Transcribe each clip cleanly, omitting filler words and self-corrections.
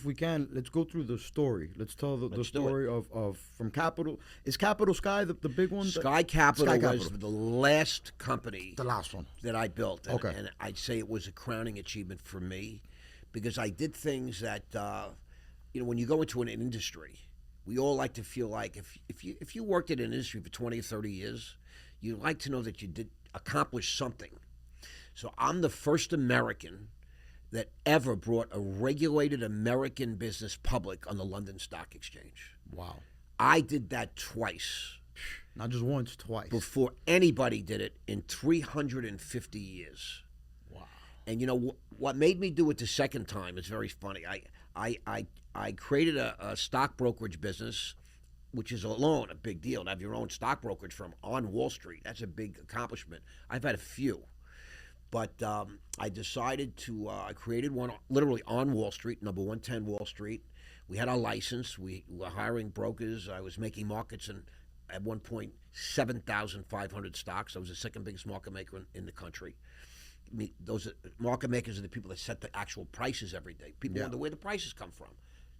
If we can, let's go through the story. Let's tell the Let's do it. story of from Capital. Is Capital Sky the big one? Sky Capital Sky was Capital. the last company The last one. that I built. And, Okay. and I'd say it was a crowning achievement for me because I did things that, when you go into an industry, we all like to feel like if you worked in an industry for 20 or 30 years, you like to know that you did accomplish something. So I'm the first American that ever brought a regulated American business public on the London Stock Exchange. Wow. I did that twice Not just once, twice. before anybody did it in 350 years. Wow. And what made me do it the second time is very funny. I created a stock brokerage business, which is alone a big deal. To have your own stock brokerage firm on Wall Street, that's a big accomplishment. I've had a few. But I decided to, I created one literally on Wall Street, number 110 Wall Street. We had our license. We were hiring brokers. I was making markets and at one point 7,500 stocks. I was the second biggest market maker in the country. Those market makers are the people that set the actual prices every day. People wonder where the prices come from.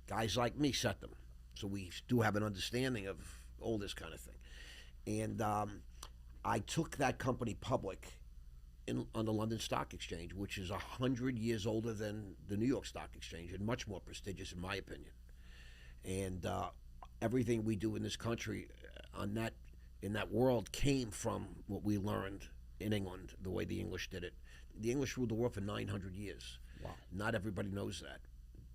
Guys like me set them. So we do have an understanding of all this kind of thing. And I took that company public on the London Stock Exchange, which is 100 years older than the New York Stock Exchange and much more prestigious, in my opinion. And everything we do in this country in that world came from what we learned in England, the way the English did it. The English ruled the world for 900 years. Wow. Not everybody knows that.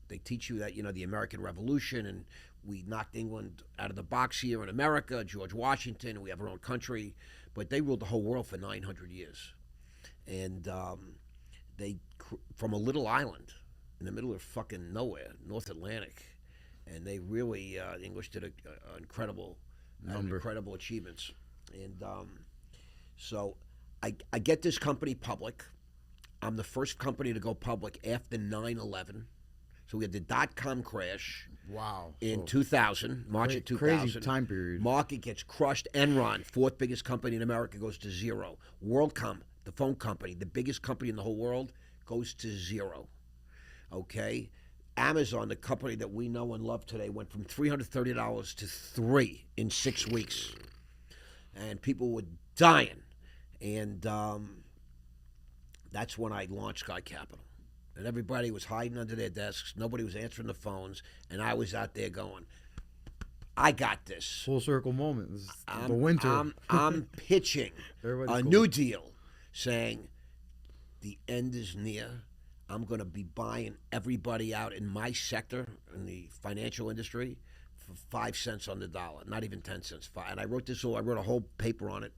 They teach you that, the American Revolution, and we knocked England out of the box here in America, George Washington, we have our own country, but they ruled the whole world for 900 years. And from a little island in the middle of fucking nowhere, North Atlantic, and they really, the English did incredible achievements. And so I get this company public. I'm the first company to go public after 9/11. So we had the dot-com crash. Wow. In 2000, March of 2000. Crazy time period. Market gets crushed. Enron, fourth biggest company in America, goes to zero. WorldCom, the phone company, the biggest company in the whole world, goes to zero. Okay? Amazon, the company that we know and love today, went from $330 to $3 in 6 weeks. And people were dying. And that's when I launched Sky Capital. And everybody was hiding under their desks. Nobody was answering the phones. And I was out there going, I got this. Full circle moment. This is the winter. I'm pitching Everybody's a cool. new deal saying the end is near. I'm going to be buying everybody out in my sector, in the financial industry, for 5 cents on the dollar, not even 10 cents. And I wrote a whole paper on it.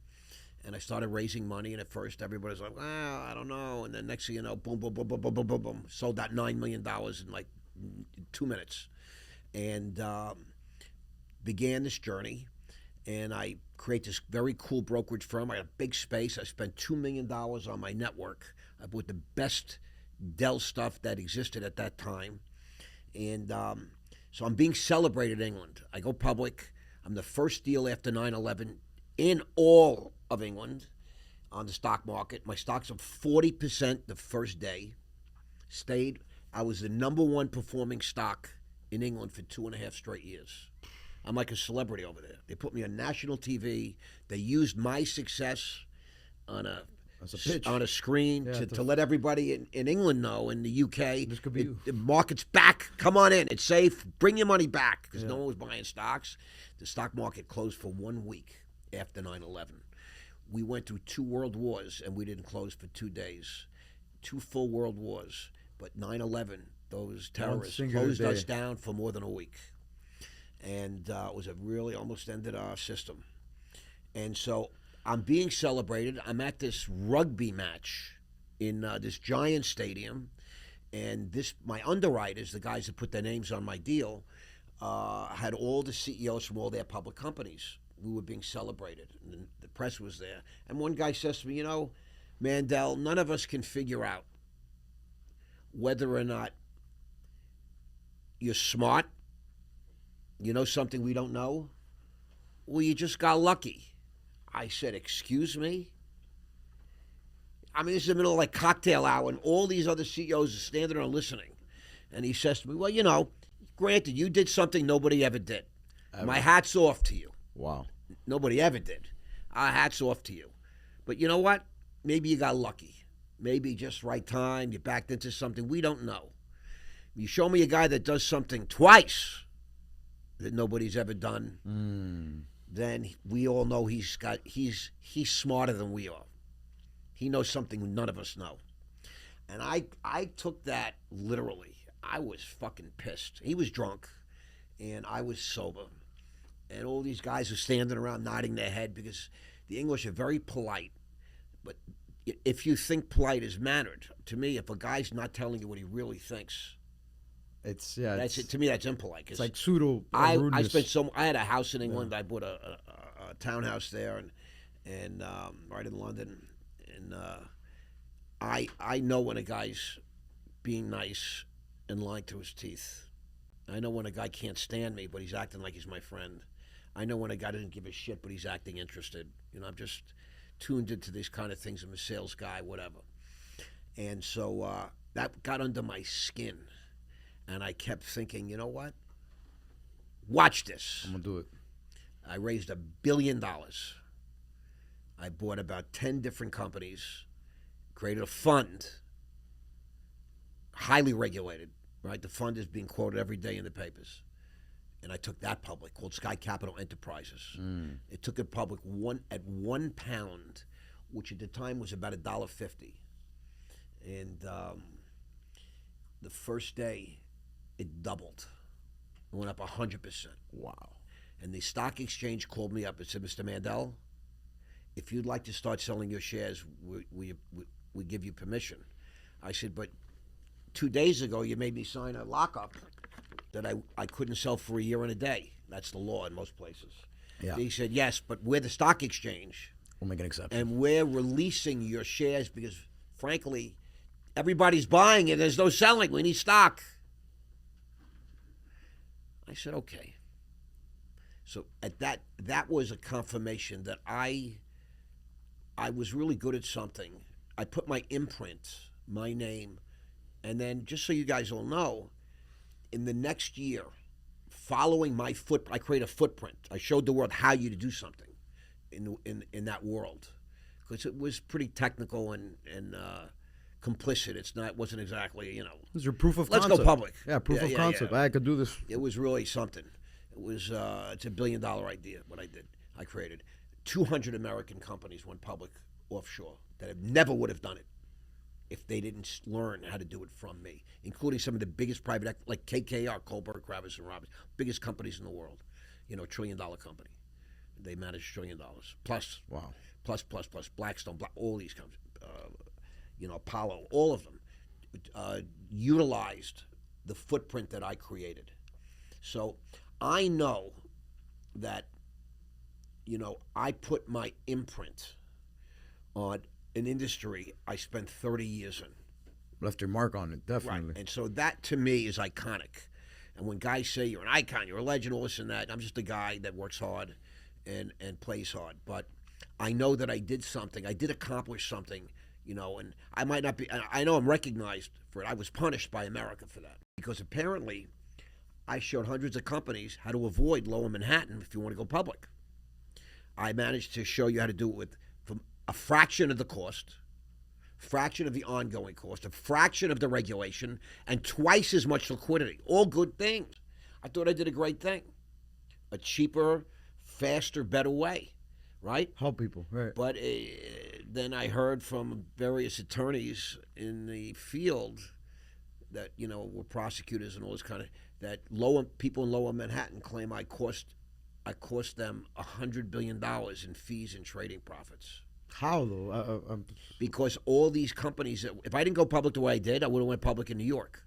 And I started raising money, and at first everybody's like, well, I don't know. And then next thing you know, boom, boom, boom, boom, boom, boom, boom, boom. Sold that $9 million in like 2 minutes. And began this journey. And I create this very cool brokerage firm. I got a big space. I spent $2 million on my network. I bought the best Dell stuff that existed at that time. And so I'm being celebrated in England. I go public. I'm the first deal after 9/11 in all of England on the stock market. My stock's up 40% the first day. I was the number one performing stock in England for 2.5 straight years. I'm like a celebrity over there. They put me on national TV. They used my success on a screen to let everybody in England know, in the UK, This could be you. the market's back. Come on in. It's safe. Bring your money back, because no one was buying stocks. The stock market closed for 1 week after 9/11. We went through 2 world wars, and we didn't close for 2 days. 2 full world wars. But 9/11, those terrorists closed us down for more than a week. And it was really almost ended our system. And so I'm being celebrated. I'm at this rugby match in this giant stadium. And my underwriters, the guys that put their names on my deal, had all the CEOs from all their public companies. We were being celebrated, and the press was there. And one guy says to me, Mandel, none of us can figure out whether or not you're smart, you know something we don't know, or you just got lucky. I said, excuse me? I mean, this is the middle of like cocktail hour, and all these other CEOs are standing there listening. And he says to me, well, you know, granted, you did something nobody ever did. My hat's off to you. Wow. Nobody ever did. Our hat's off to you. But you know what? Maybe you got lucky. Maybe just right time, you backed into something. We don't know. You show me a guy that does something twice that nobody's ever done, then we all know he's smarter than we are. He knows something none of us know. And I took that literally. I was fucking pissed. He was drunk, and I was sober. And all these guys are standing around nodding their head because the English are very polite. But if you think polite is mannered, to me, if a guy's not telling you what he really thinks, that's it. To me, that's impolite. It's like pseudo I rudeness. spent I had a house in England. I bought a townhouse there, and right in London, and I know when a guy's being nice and lying to his teeth. I know when a guy can't stand me, but he's acting like he's my friend. I know when a guy doesn't give a shit, but he's acting interested. You know, I'm just tuned into these kind of things. I'm a sales guy, whatever. And so that got under my skin. And I kept thinking, you know what? Watch this. I'm gonna do it. I raised $1 billion. I bought about 10 different companies, created a fund, highly regulated, right? The fund is being quoted every day in the papers. And I took that public, called Sky Capital Enterprises. It took it public at £1, which at the time was about $1.50. And the first day, it doubled. It went up 100%. Wow. And the stock exchange called me up and said, Mr. Mandel, if you'd like to start selling your shares, we give you permission. I said, but 2 days ago, you made me sign a lockup that I couldn't sell for a year and a day. That's the law in most places. Yeah. He said, yes, but we're the stock exchange, We'll make an exception. and we're releasing your shares because, frankly, everybody's buying it. There's no selling. We need stock. I said, okay. So at that was a confirmation that I was really good at something. I put my imprint, my name, and then just so you guys all know, in the next year, following my I create a footprint. I showed the world how you to do something in that world, because it was pretty technical and complicit. It wasn't exactly, you know. This is your proof of Let's concept. go public. Yeah, proof of concept. I could do this. It was really something. It was it's $1 billion idea. What I did, I created 200 American companies went public offshore that never would have done it if they didn't learn how to do it from me, including some of the biggest private like KKR, Kohlberg, Kravis and Roberts, biggest companies in the world. You know, $1 trillion company. They manage $1 trillion plus. Wow. Plus Blackstone, all these companies. You know, Apollo, all of them utilized the footprint that I created. So I know that, you know, I put my imprint on an industry I spent 30 years in. Left your mark on it, definitely. Right. And so that to me is iconic. And when guys say you're an icon, you're a legend, all this and that, I'm just a guy that works hard and plays hard. But I know that I did something. I did accomplish something, you know, and I might not be, I know I'm recognized for it. I was punished by America for that. Because apparently I showed hundreds of companies how to avoid Lower Manhattan if you want to go public. I managed to show you how to do it with from a fraction of the cost, fraction of the ongoing cost, a fraction of the regulation, and twice as much liquidity. All good things. I thought I did a great thing. A cheaper, faster, better way, right? Help people, right. But then I heard from various attorneys in the field that, you know, were prosecutors and all this kind of, that people in Lower Manhattan claim I cost them $100 billion in fees and trading profits. How though? Because all these companies, if I didn't go public the way I did, I would have went public in New York.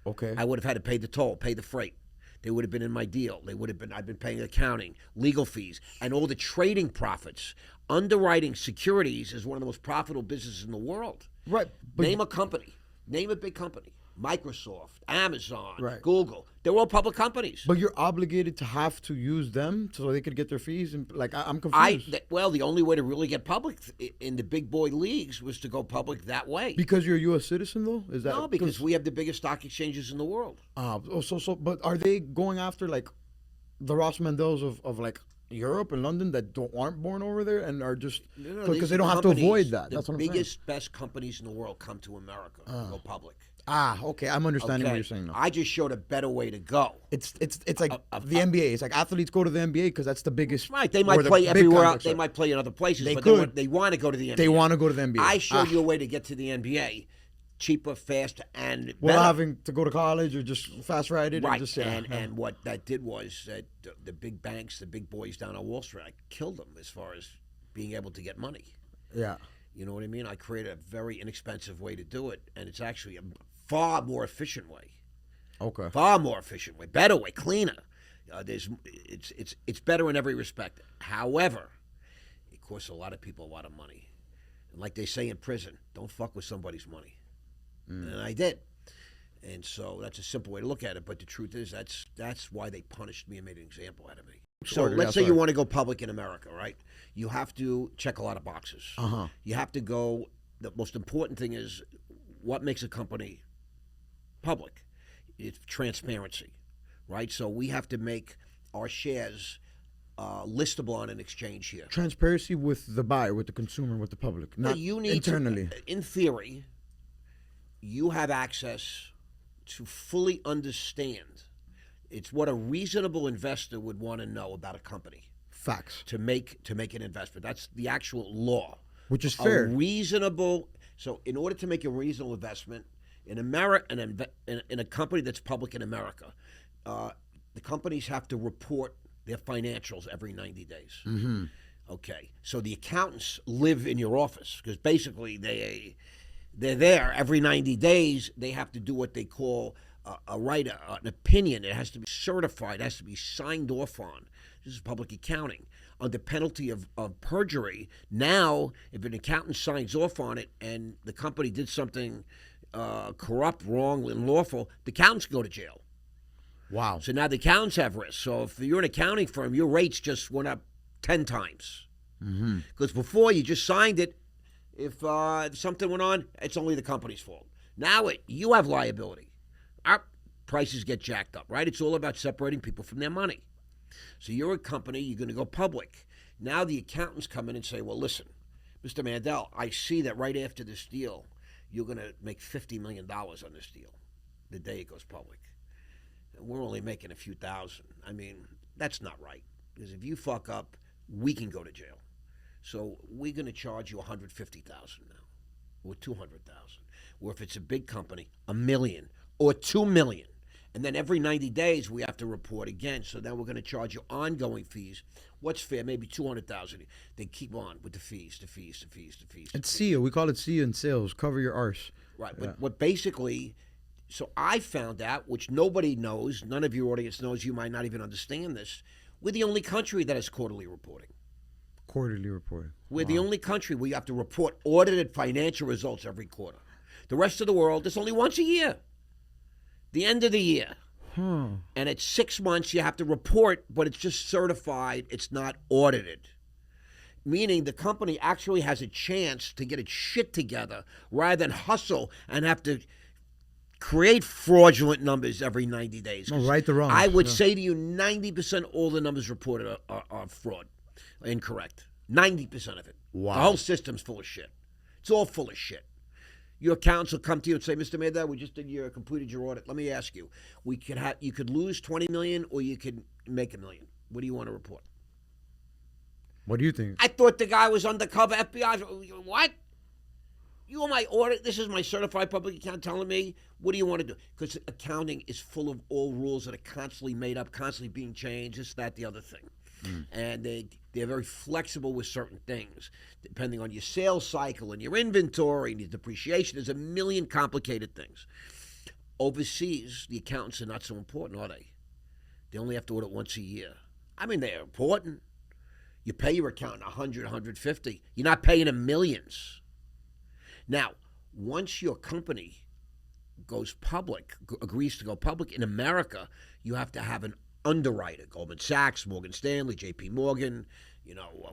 Okay. I would have had to pay the toll, pay the freight. They would have been in my deal. I've been paying accounting, legal fees, and all the trading profits. Underwriting securities is one of the most profitable businesses in the world. Right. But Name a company. Name a big company. Microsoft, Amazon, Right. Google. They're all public companies. But you're obligated to have to use them so they could get their fees. And like, I'm confused. Well, the only way to really get public in the big boy leagues was to go public that way. Because you're a U.S. citizen, though? Is that No, because we have the biggest stock exchanges in the world. but are they going after like the Ross Mandels of like Europe and London that aren't born over there and are just No, because these they are don't have to companies- avoid that? The That's what I'm saying. biggest, best companies in the world come to America and go public. Okay, I'm understanding what Okay? you're saying now. I just showed a better way to go. It's like the NBA. It's like athletes go to the NBA because that's the biggest. Right, they where might the play big everywhere else. contracts They are. might play in other places, They but could. they want to go to the NBA. They want to go to the NBA. I showed you a way to get to the NBA, cheaper, fast, and better. without having to go to college or just fast ride it. Right, And just, and what that did was that the big banks, the big boys down on Wall Street, I killed them as far as being able to get money. yeah. You know what I mean? I created a very inexpensive way to do it, and it's actually a far more efficient way. Okay. Far more efficient way, better way, cleaner. It's better in every respect. However, it costs a lot of people a lot of money, and like they say in prison, don't fuck with somebody's money. And I did, and so that's a simple way to look at it. But the truth is, that's why they punished me and made an example out of me. So Sorry, let's say sorry. you want to go public in America, right? You have to check a lot of boxes. Uh-huh. You have to go. The most important thing is what makes a company public. It's transparency, right? So we have to make our shares listable on an exchange here. Transparency with the buyer, with the consumer, with the public, not You need internally. in theory, you have access to fully understand. It's what a reasonable investor would want to know about a company Facts, to make an investment. That's the actual law. which is fair. A reasonable. So, in order to make a reasonable investment in America, in a company that's public in America, the companies have to report their financials every 90 days. Mm-hmm. Okay, so the accountants live in your office because basically they're there every 90 days. They have to do what they call an opinion. It has to be certified. It has to be signed off on. This is public accounting under penalty of perjury. Now, if an accountant signs off on it and the company did something corrupt, wrong, unlawful, the accountants go to jail. Wow. So now the accountants have risk. So if you're an accounting firm, your rates just went up 10 times. Because before you just signed it, if something went on, it's only the company's fault. Now you have liability. Our prices get jacked up, right? It's all about separating people from their money. So you're a company, you're going to go public. Now the accountants come in and say, well, listen, Mr. Mandel, I see that right after this deal, you're going to make $50 million on this deal the day it goes public. And we're only making a few thousand. I mean, that's not right. Because if you fuck up, we can go to jail. So we're going to charge you $150,000 now, or $200,000. Or if it's a big company, $1 million or $2 million. And then every 90 days we have to report again. So then we're going to charge you ongoing fees. What's fair? Maybe $200,000. They keep on with the fees. It's SEA. We call it SEA in sales. Cover your arse. Right. But what basically, so I found out, which nobody knows, none of your audience knows, you might not even understand this. We're the only country that has quarterly reporting. Quarterly reporting. We're the only country where you have to report audited financial results every quarter. The rest of the world, it's only once a year. The end of the year. And at 6 months, you have to report, but it's just certified. It's not audited. Meaning the company actually has a chance to get its shit together rather than hustle and have to create fraudulent numbers every 90 days. No, right the wrong. I would say to you, 90% all the numbers reported are fraud, incorrect. 90% of it. Wow. The whole system's full of shit. It's all full of shit. Your accountants will come to you and say, Mr. Mandel, we just completed your audit. Let me ask you, you could lose $20 million or you could make $1 million. What do you want to report? What do you think? I thought the guy was undercover FBI. What? You are my audit. This is my certified public account telling me, what do you want to do? Because accounting is full of all rules that are constantly made up, constantly being changed, this, that, the other thing. And they're very flexible with certain things, depending on your sales cycle and your inventory and your depreciation. There's a million complicated things. Overseas, the accountants are not so important, are they? They only have to audit once a year. I mean, they're important. You pay your accountant 100, 150. You're not paying them millions. Now, once your company goes public, agrees to go public in America, you have to have an underwriter. Goldman Sachs, Morgan Stanley, J.P. Morgan,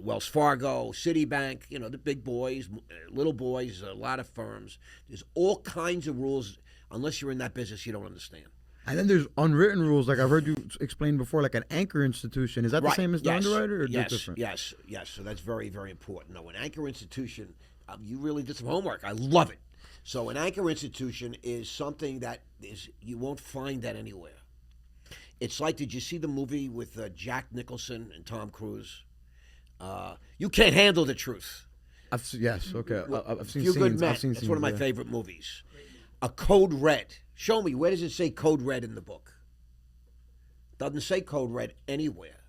Wells Fargo, Citibank, the big boys, little boys, a lot of firms. There's all kinds of rules. Unless you're in that business, you don't understand. And then there's unwritten rules, like I've heard you explain before, like an anchor institution. Is that the same as the underwriter, or different? Yes. So that's very, very important. No, an anchor institution, you really did some homework. I love it. So an anchor institution is something that you won't find that anywhere. It's like, did you see the movie with Jack Nicholson and Tom Cruise? You Can't Handle the Truth. Yes, okay. I've seen Few scenes. Good Men. I've seen That's scenes, one of my favorite movies. A Code Red. Show me, where does it say Code Red in the book? Doesn't say Code Red anywhere.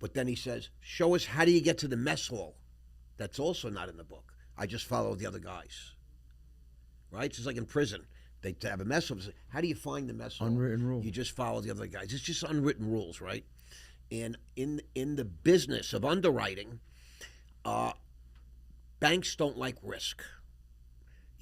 But then he says, show us, how do you get to the mess hall? That's also not in the book. I just follow the other guys. Right? It's just like in prison. They have a mess hall. How do you find the mess hall? Unwritten rule. You just follow the other guys. It's just unwritten rules, right? And in the business of underwriting, banks don't like risk.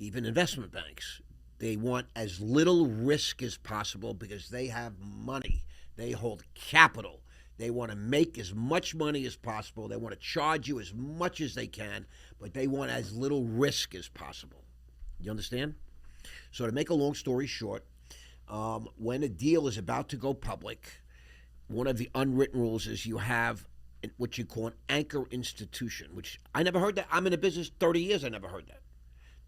Even investment banks. They want as little risk as possible because they have money. They hold capital. They want to make as much money as possible. They want to charge you as much as they can, but they want as little risk as possible. You understand? So to make a long story short, when a deal is about to go public, one of the unwritten rules is you have what you call an anchor institution, which I never heard that. I'm in the business 30 years. I never heard that.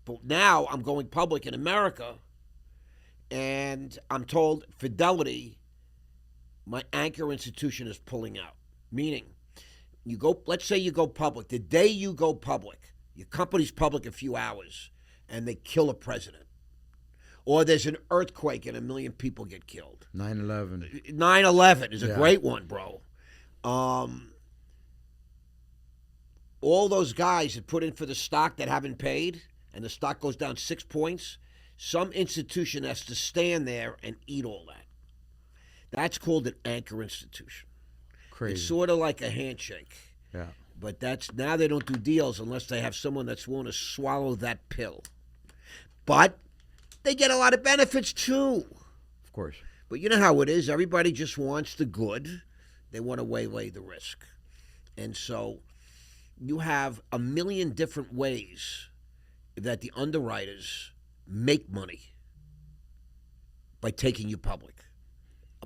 But now I'm going public in America, and I'm told Fidelity, my anchor institution, is pulling out. Meaning, let's say you go public. The day you go public, your company's public a few hours, and they kill a president. Or there's an earthquake and 1 million people get killed. 9/11. 9/11 is a great one, bro. All those guys that put in for the stock that haven't paid, and the stock goes down 6 points, some institution has to stand there and eat all that. That's called an anchor institution. Crazy. It's sort of like a handshake. Yeah. But now they don't do deals unless they have someone that's willing to swallow that pill. But they get a lot of benefits too. Of course. But you know how it is. Everybody just wants the good. They want to waylay the risk. And so you have a million different ways that the underwriters make money by taking you public.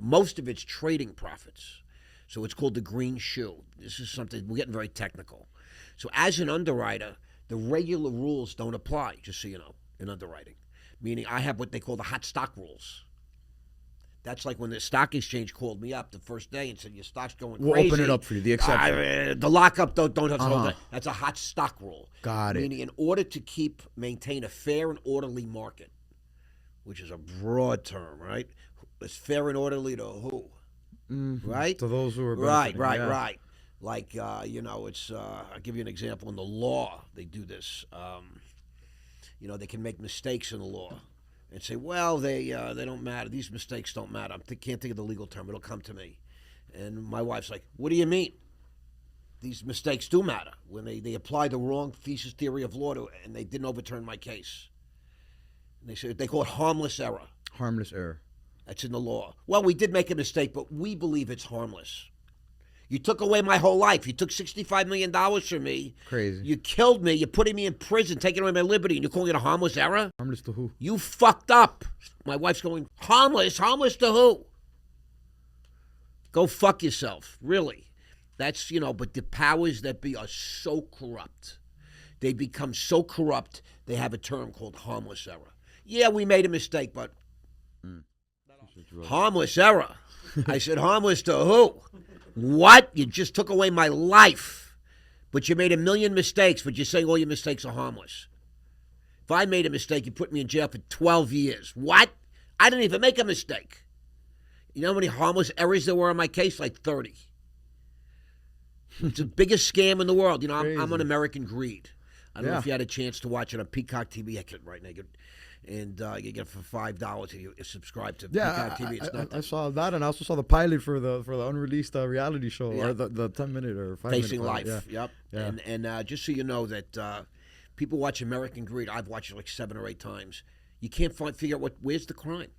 Most of it's trading profits. So it's called the green shoe. This is something, we're getting very technical. So as an underwriter, the regular rules don't apply, just so you know, in underwriting. Meaning I have what they call the hot stock rules. That's like when the stock exchange called me up the first day and said, your stock's going crazy. We'll open it up for you, the exception. The lockup, don't have to hold that. That's a hot stock rule. Got it. Meaning in order to maintain a fair and orderly market, which is a broad term, right? It's fair and orderly to who? Mm-hmm. Right? To those who are right. yeah. Like, it's, I'll give you an example. In the law, they do this. They can make mistakes in the law and say, well, they don't matter. These mistakes don't matter. Can't think of the legal term. It'll come to me. And my wife's like, what do you mean? These mistakes do matter. When they apply the wrong thesis theory of law and they didn't overturn my case. And they call it harmless error. Harmless error. That's in the law. Well, we did make a mistake, but we believe it's harmless. You took away my whole life. You took $65 million from me. Crazy. You killed me. You're putting me in prison, taking away my liberty, and you're calling it a harmless error? Harmless to who? You fucked up. My wife's going, harmless? Harmless to who? Go fuck yourself. Really. That's, but the powers that be are so corrupt. They become so corrupt, they have a term called harmless error. Yeah, we made a mistake, but harmless error. I said, harmless to who? What? You just took away my life. But you made 1 million mistakes, but you're saying all your mistakes are harmless. If I made a mistake, you put me in jail for 12 years. What? I didn't even make a mistake. You know how many harmless errors there were on my case? Like 30. It's the biggest scam in the world. I'm on American Greed. I don't know if you had a chance to watch it on Peacock TV. I can't right now. And you get it for $5 if you subscribe to Peacock TV. It's I saw that, and I also saw the pilot for the unreleased reality show, or the 10-minute or 5-minute. Facing Life. Yeah. Yep. And just so you know that people watch American Greed. I've watched it like 7 or 8 times. You can't figure out where's the crime.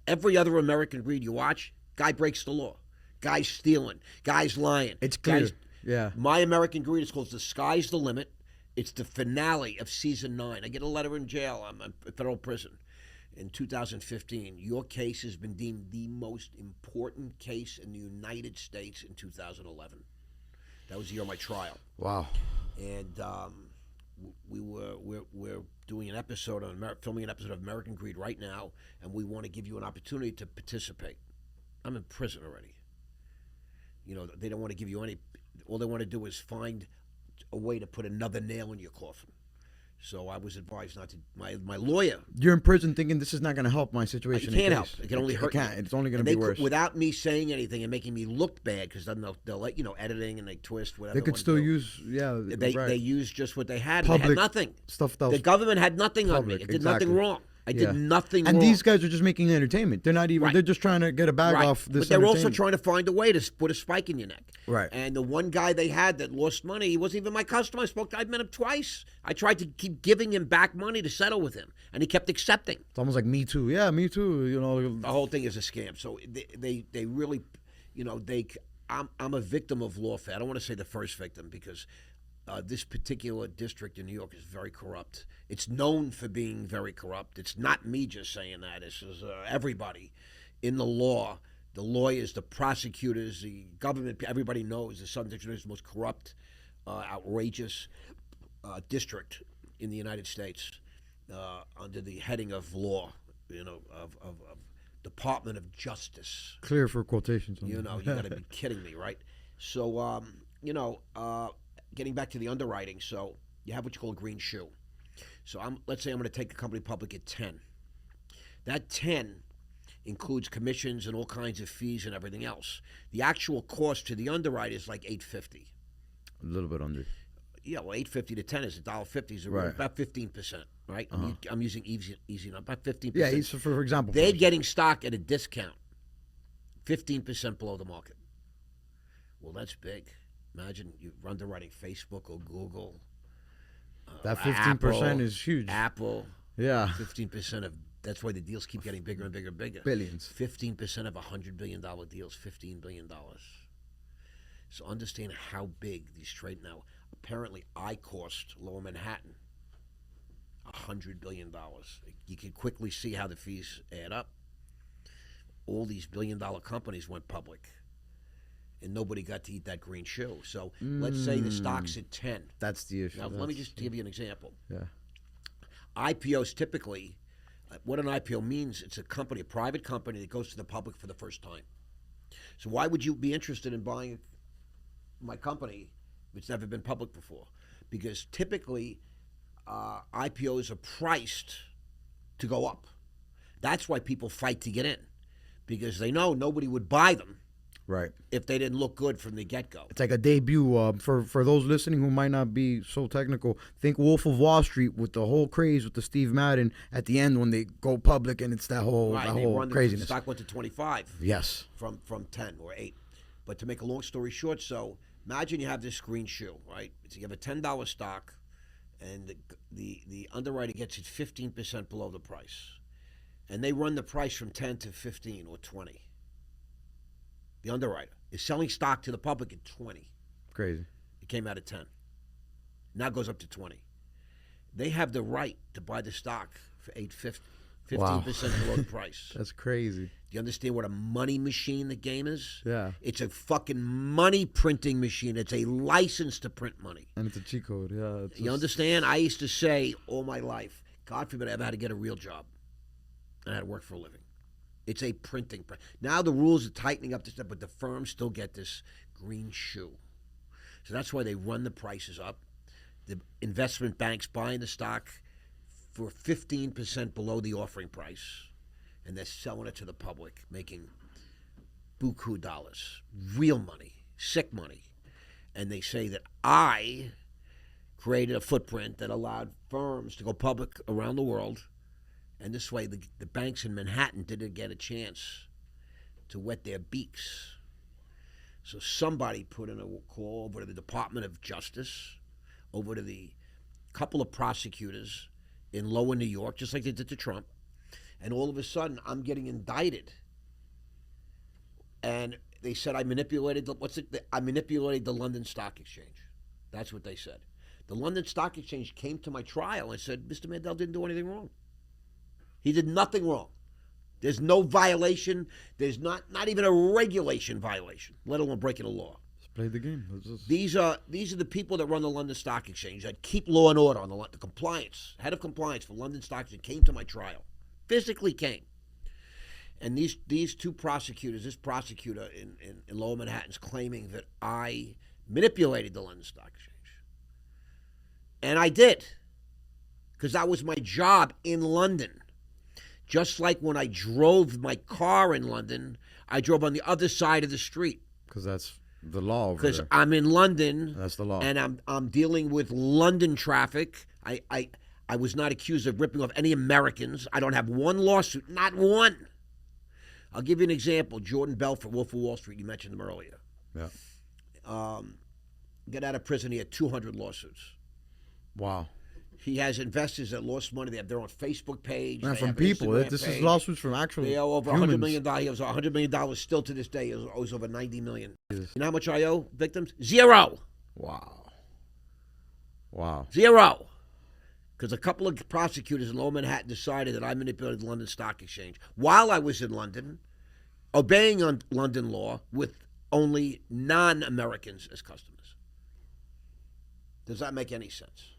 Every other American Greed you watch, guy breaks the law. Guy's stealing. Guy's lying. It's clear. Guy's, Yeah. My American Greed is called The Sky's the Limit. It's the finale of season 9. I get a letter in jail. I'm in federal prison in 2015. Your case has been deemed the most important case in the United States in 2011. That was the year of my trial. Wow. And we're doing an episode on filming an episode of American Greed right now, and we want to give you an opportunity to participate. I'm in prison already. You know, they don't want to give you any. All they want to do is find a way to put another nail in your coffin. So I was advised not to. My lawyer. You're in prison thinking this is not going to help my situation. It can't help. It can only hurt. It can't. It's only going And to be worse. Without me saying anything and making me look bad, because then they'll let editing and they twist whatever. They could still use They used just what they had. Public They had nothing. stuff that The was government had nothing on me. public, It did exactly. nothing wrong. I did nothing and wrong. these guys are just making entertainment. They're not even. Right. They're just trying to get a bag off this. But they're also entertainment. trying to find a way to put a spike in your neck. Right. And the one guy they had that lost money, he wasn't even my customer. I met him twice. I tried to keep giving him back money to settle with him, and he kept accepting. It's almost like Me Too. Yeah, Me Too. You know. The whole thing is a scam. So they really, I'm a victim of lawfare. I don't want to say the first victim because this particular district in New York is very corrupt. It's known for being very corrupt. It's not me just saying that. This is everybody in the law, the lawyers, the prosecutors, the government. Everybody knows the Southern District is the most corrupt, outrageous district in the United States under the heading of law. Of Department of Justice. Clear for quotations. You got to be kidding me, right? So, getting back to the underwriting, so you have what you call a green shoe. So let's say I'm going to take the company public at 10. That 10 includes commissions and all kinds of fees and everything else. The actual cost to the underwriter is like $850. A little bit under. Yeah, well, $850 to 10 is $1.50, is Right. about 15%, right? I'm using easy number, about 15%. Yeah, so for example, They're getting stock at a discount, 15% below the market. Well, that's big. Imagine you're underwriting Facebook or Google. that 15% Apple, is huge. Apple, Yeah, 15% of. That's why the deals keep getting bigger and bigger and bigger. billions. 15% of $100 billion deals, $15 billion. So understand how big these trade now. Apparently, iCost, Lower Manhattan, $100 billion. You can quickly see how the fees add up. All these billion-dollar companies went public, and nobody got to eat that green shoe. So let's say the stock's at 10. That's the issue. Now, let me just give you an example. Yeah. IPOs typically, what an IPO means, it's a company, a private company that goes to the public for the first time. So why would you be interested in buying my company if it's never been public before? Because typically IPOs are priced to go up. That's why people fight to get in, because they know nobody would buy them Right. if they didn't look good from the get-go. It's like a debut. For those listening who might not be so technical, think Wolf of Wall Street with the whole craze with the Steve Madden at the end when they go public and it's that whole Right, that they whole run the craziness. stock went to 25. Yes. From 10 or 8. But to make a long story short, so imagine you have this green shoe, right? So you have a $10 stock, and the underwriter gets it 15% below the price. And they run the price from 10 to 15 or 20. The underwriter is selling stock to the public at 20. Crazy. It came out at 10. Now it goes up to 20. They have the right to buy the stock for $850. 15% below the price. That's crazy. Do you understand what a money machine the game is? Yeah. It's a fucking money printing machine. It's a license to print money. And it's a cheat code. Yeah. It's You understand? I used to say all my life, God forbid I ever had to get a real job. And I had to work for a living. It's a printing press. Now the rules are tightening up this stuff, but the firms still get this green shoe. So that's why they run the prices up. The investment banks buying the stock for 15% below the offering price, and they're selling it to the public, making buku dollars, real money, sick money. And they say that I created a footprint that allowed firms to go public around the world, and this way the banks in Manhattan didn't get a chance to wet their beaks. So somebody put in a call over to the Department of Justice, over to the couple of prosecutors in Lower New York, just like they did to Trump. And all of a sudden, I'm getting indicted. And they said I manipulated I manipulated the London Stock Exchange. That's what they said. The London Stock Exchange came to my trial and said, Mr. Mandel didn't do anything wrong. He did nothing wrong. There's no violation. There's not even a regulation violation, let alone breaking a law. Just play the game. These are the people that run the London Stock Exchange that keep law and order on the compliance. Head of compliance for London Stock Exchange came to my trial, physically came. And these two prosecutors, this prosecutor in Lower Manhattan's claiming that I manipulated the London Stock Exchange. And I did, because that was my job in London. Just like when I drove my car in London, I drove on the other side of the street. Because that's the law over Because there. I'm in London. That's the law. And I'm dealing with London traffic. I was not accused of ripping off any Americans. I don't have one lawsuit, not one. I'll give you an example. Jordan Belfort, Wolf of Wall Street, you mentioned him earlier. Yeah. Got out of prison, he had 200 lawsuits. Wow. He has investors that lost money. They have their own Facebook page. Man, They from have an people. Instagram This is page. lawsuits from actual They owe over humans. $100 million. He owes $100 million still to this day. He owes over $90 million. Jesus. You know how much I owe victims? Zero. Wow. Zero. Because a couple of prosecutors in Lower Manhattan decided that I manipulated the London Stock Exchange while I was in London, obeying on London law with only non-Americans as customers. Does that make any sense?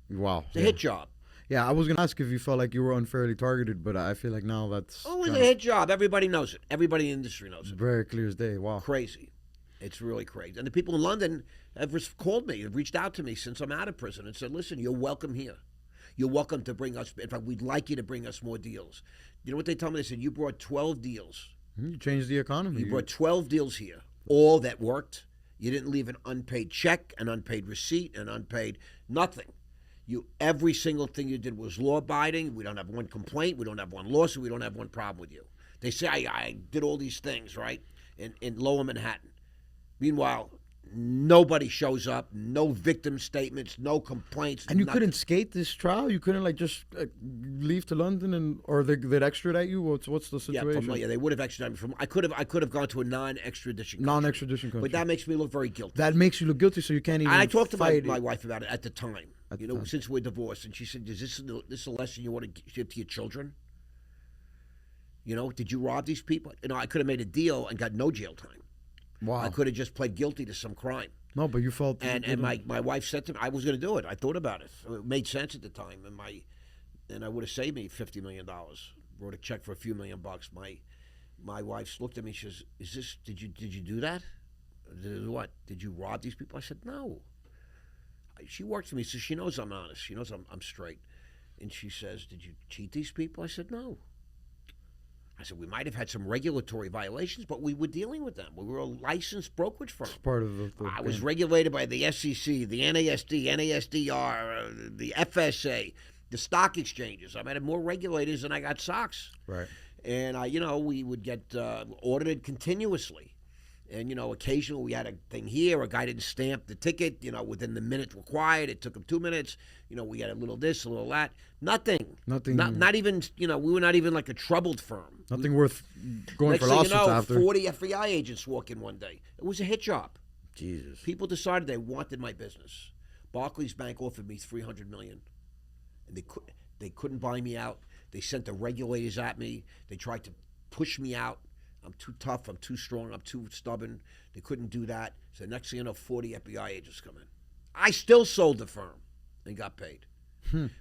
Wow. It's a hit job. Yeah, I was going to ask if you felt like you were unfairly targeted, but I feel like now that's Always a kinda hit job. Everybody knows it. Everybody in the industry knows it. very clear as day. Wow. Crazy. It's really crazy. And the people in London have called me, have reached out to me since I'm out of prison and said, listen, you're welcome here. You're welcome to bring us, in fact, we'd like you to bring us more deals. You know what they told me? They said, you brought 12 deals. You changed the economy. You brought 12 deals here, all that worked. You didn't leave an unpaid check, an unpaid receipt, an unpaid nothing. Every single thing you did was law-abiding. We don't have one complaint. We don't have one lawsuit. We don't have one problem with you. They say I did all these things, right, in Lower Manhattan. Meanwhile, nobody shows up, no victim statements, no complaints. And you nothing. couldn't skate this trial? You couldn't just leave to London or they'd extradite you? What's the situation? Yeah, they would have extradited me from. I could have gone to a non-extradition country. Non-extradition country. But that makes me look very guilty. That makes you look guilty, so you can't even I talked to fight my it. wife about it at the time. Since we're divorced, and she said, "Is this a lesson you want to give to your children? Did you rob these people? I could have made a deal and got no jail time. Wow. I could have just pled guilty to some crime." No, but you felt... And my wife said to me, I was going to do it. I thought about it. It made sense at the time, and I would have saved me $50 million. Wrote a check for a few $1 million. My wife looked at me. She says, Did you do that? What? Did you rob these people? I said, no. She works for me, so she knows I'm honest. She knows I'm straight. And she says, did you cheat these people? I said, no. I said, we might have had some regulatory violations, but we were dealing with them. We were a licensed brokerage firm. It's part of the I was regulated by the SEC, the NASD, NASDR, the FSA, the stock exchanges. I had more regulators than I got SOX. Right. And, we would get audited continuously. And, occasionally we had a thing here. A guy didn't stamp the ticket, within the minute required. It took him 2 minutes. We had a little this, a little that. Nothing. Not even, we were not even like a troubled firm. Nothing worth going Next for thing lawsuits you know, after. 40 FBI agents walk in one day. It was a hit job. Jesus. People decided they wanted my business. Barclays Bank offered me $300 million. And they couldn't buy me out. They sent the regulators at me. They tried to push me out. I'm too tough, I'm too strong, I'm too stubborn. They couldn't do that. So next thing you know, 40 FBI agents come in. I still sold the firm and got paid.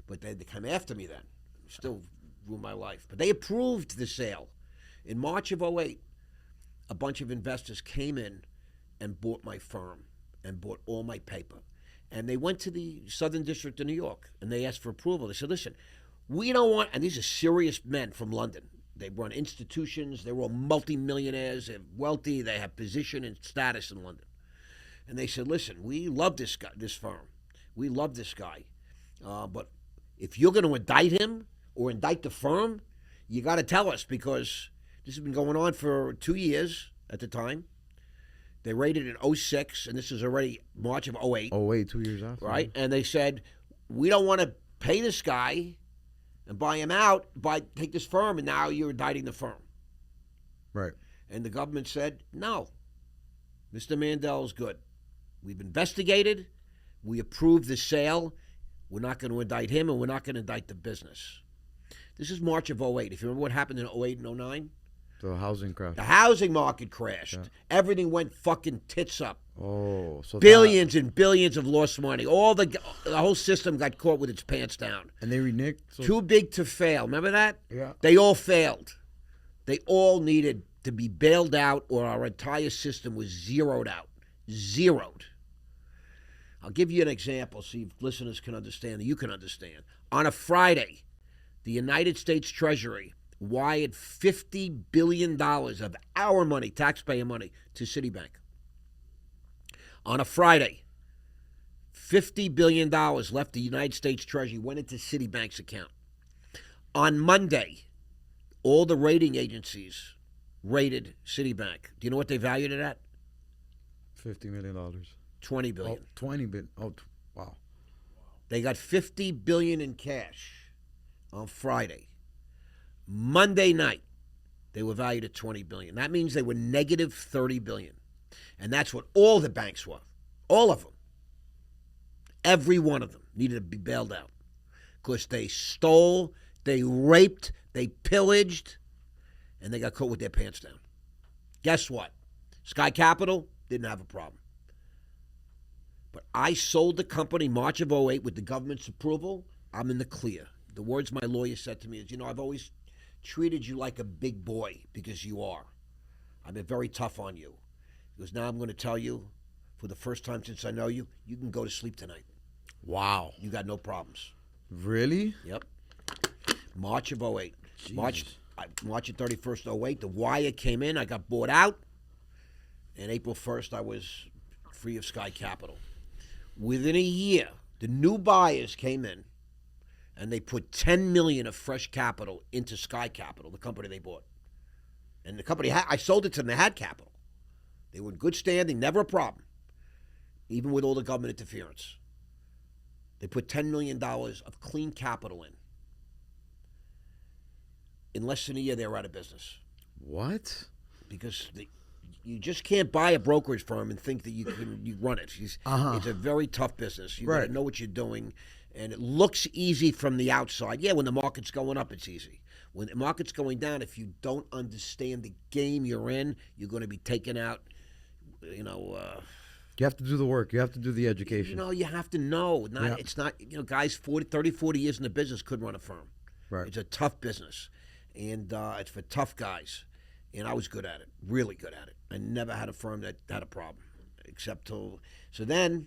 But they came after me then. Still ruined my life. But they approved the sale. In March of 2008, a bunch of investors came in and bought my firm and bought all my paper. And they went to the Southern District of New York and they asked for approval. They said, listen, we don't want, and these are serious men from London. They run institutions. They're all multimillionaires. They're wealthy. They have position and status in London. And they said, listen, we love this guy, this firm. We love this guy. But if you're going to indict him or indict the firm, you got to tell us, because this has been going on for 2 years at the time. They raided in 2006, and this is already March of 2008. Oh, wait, 2 years after. Right? And they said, we don't want to pay this guy and buy him out, take this firm, and now you're indicting the firm. Right. And the government said, no, Mr. Mandel's good. We've investigated. We approved the sale. We're not going to indict him, and we're not going to indict the business. This is March of 08. If you remember what happened in 08 and 09? The housing crash. The housing market crashed. Yeah. Everything went fucking tits up. Oh, so Billions and billions of lost money. The whole system got caught with its pants down. And they reneged. So, Too big to fail. Remember that? Yeah. They all failed. They all needed to be bailed out, or our entire system was zeroed out. Zeroed. I'll give you an example so you listeners can understand, and you can understand. On a Friday, the United States Treasury wired $50 billion of our money, taxpayer money, to Citibank. On a Friday, $50 billion left the United States Treasury, went into Citibank's account. On Monday, all the rating agencies rated Citibank. Do you know what they valued it at? $50 million. $20 billion. Oh, 20 billion. Oh, wow. They got $50 billion in cash on Friday. Monday night, they were valued at $20 billion. That means they were negative $30 billion. And that's what all the banks were. All of them. Every one of them needed to be bailed out. Because they stole, they raped, they pillaged, and they got caught with their pants down. Guess what? Sky Capital didn't have a problem. But I sold the company March of 08 with the government's approval. I'm in the clear. The words my lawyer said to me is, I've always treated you like a big boy because you are. I've been very tough on you. He goes, now I'm going to tell you, for the first time since I know you, you can go to sleep tonight. Wow. You got no problems. Really? Yep. March of 08. March of 31st, 08, the wire came in. I got bought out. And April 1st, I was free of Sky Capital. Within a year, the new buyers came in, and they put $10 million of fresh capital into Sky Capital, the company they bought. And the company, I sold it to them, they had capital. They were in good standing, never a problem, even with all the government interference. They put $10 million of clean capital in. In less than a year, they were out of business. What? Because you just can't buy a brokerage firm and think that you run it. It's a very tough business. You got to know what you're doing, and it looks easy from the outside. Yeah, when the market's going up, it's easy. When the market's going down, if you don't understand the game you're in, you're going to be taken out. You have to do the work. You have to do the education. You have to know. It's not. Guys 40 years in the business could run a firm. Right. It's a tough business, and it's for tough guys. And I was good at it, really good at it. I never had a firm that had a problem, except till. So then,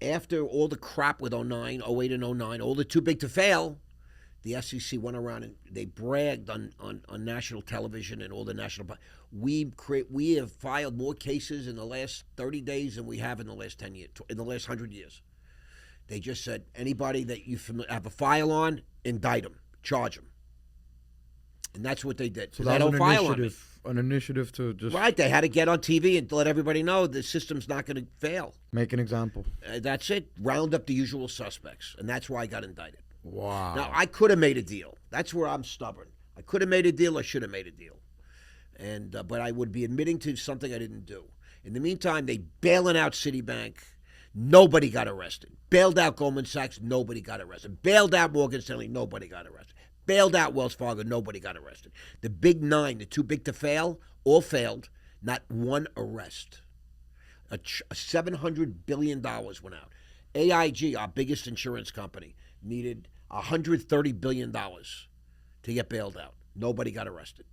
after all the crap with 09, 08 and 09, all the too big to fail, the SEC went around and they bragged on national television and all the national. We have filed more cases in the last 30 days than we have in the last 10 years, in the last 100 years. They just said, anybody that you have a file on, indict them, charge them. And that's what they did. So that was an initiative to just... Right, they had to get on TV and let everybody know the system's not going to fail. Make an example. That's it. Round up the usual suspects. And that's why I got indicted. Wow. Now, I could have made a deal. That's where I'm stubborn. I could have made a deal. I should have made a deal. And but I would be admitting to something I didn't do. In the meantime, they bailing out Citibank. Nobody got arrested. Bailed out Goldman Sachs. Nobody got arrested. Bailed out Morgan Stanley. Nobody got arrested. Bailed out Wells Fargo. Nobody got arrested. The big nine, the too big to fail, all failed. Not one arrest. $700 billion went out. AIG, our biggest insurance company, needed $130 billion to get bailed out. Nobody got arrested.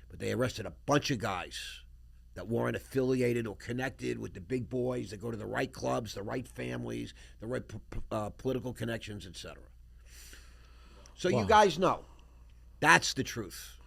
But they arrested a bunch of guys that weren't affiliated or connected with the big boys that go to the right clubs, the right families, the right political connections, etc. So you guys know. That's the truth.